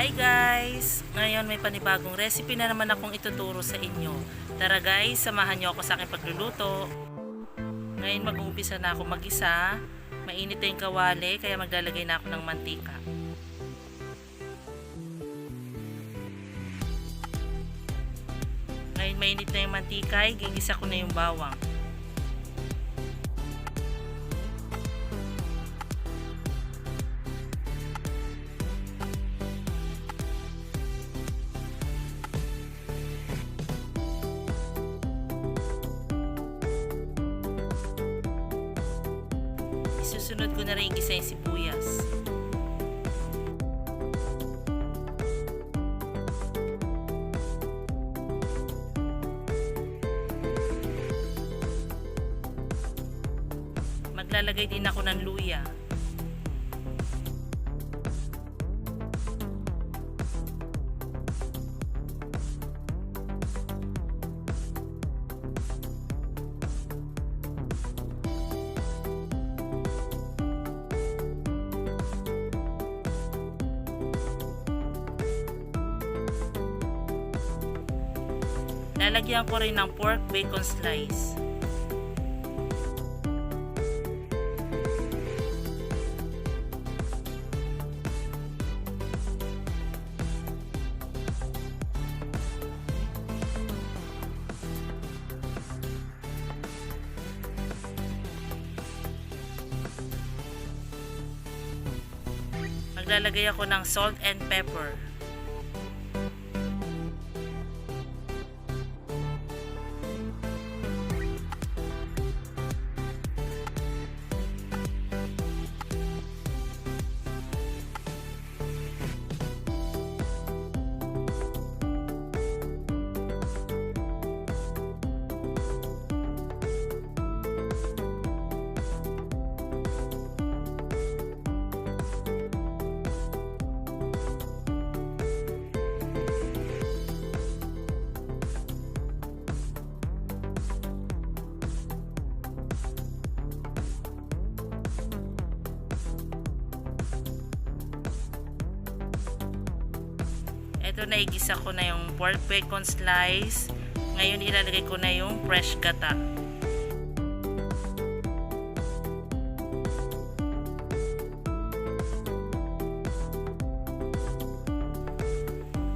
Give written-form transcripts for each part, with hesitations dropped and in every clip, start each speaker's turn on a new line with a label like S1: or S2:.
S1: Hi guys! Ngayon may panibagong recipe na naman akong ituturo sa inyo. Tara guys, samahan niyo ako sa aking pagluluto. Ngayon mag-uumpisa na ako mag-isa. Mainit na yung kawali kaya maglalagay na ako ng mantika. Ngayon mainit na yung mantika, gigisa ko na yung bawang. Susunod ko na rin igisa yung sibuyas. Maglalagay din ako ng luya. Lalagyan ko rin ng pork bacon slice. Maglalagay ako ng salt and pepper. Ito na, igisa ko na yung pork bacon slice. Ngayon ilalagay ko na yung fresh gata.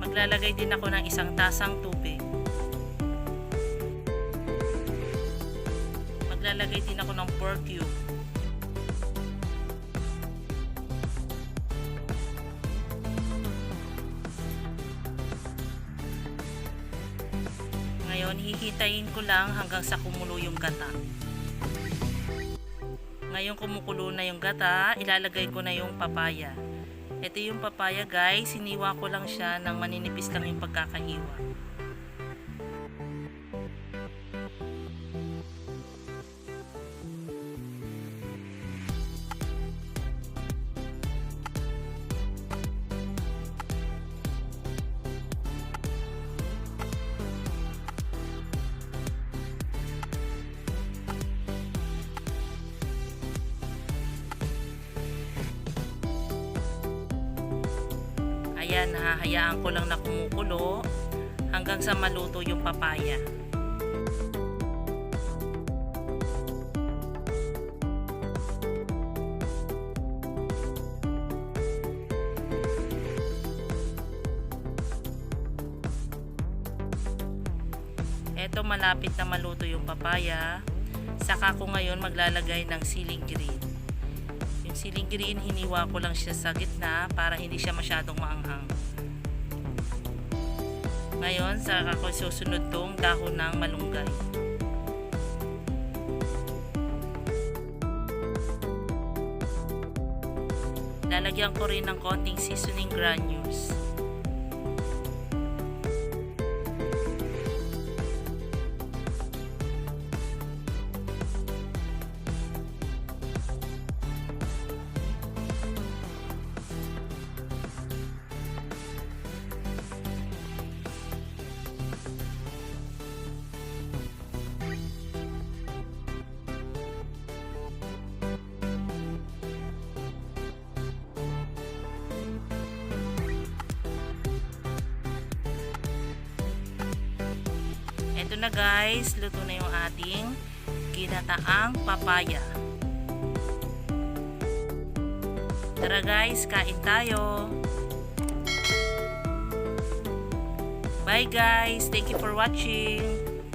S1: Maglalagay din ako ng isang tasang tubig. Maglalagay din ako ng pork cube. Ngayon, hihintayin ko lang hanggang sa kumulo yung gata. Ngayon kumukulo na yung gata, ilalagay ko na yung papaya. Ito yung papaya guys, hiniwa ko lang siya ng maninipis lang yung pagkakahiwa. Ayan, hahayaan ko lang na kumukulo hanggang sa maluto yung papaya. Eto, malapit na maluto yung papaya. Saka ko ngayon maglalagay ng siling green. Yung siling green, hiniwa ko lang siya sa gitna para hindi siya masyadong maanghang. Ngayon, saka ko susunod tong dahon ng malunggay. Lalagyan ko rin ng konting seasoning granules. Ito na guys, luto na yung ating ginataang papaya. Tara guys, kain tayo. Bye guys, thank you for watching.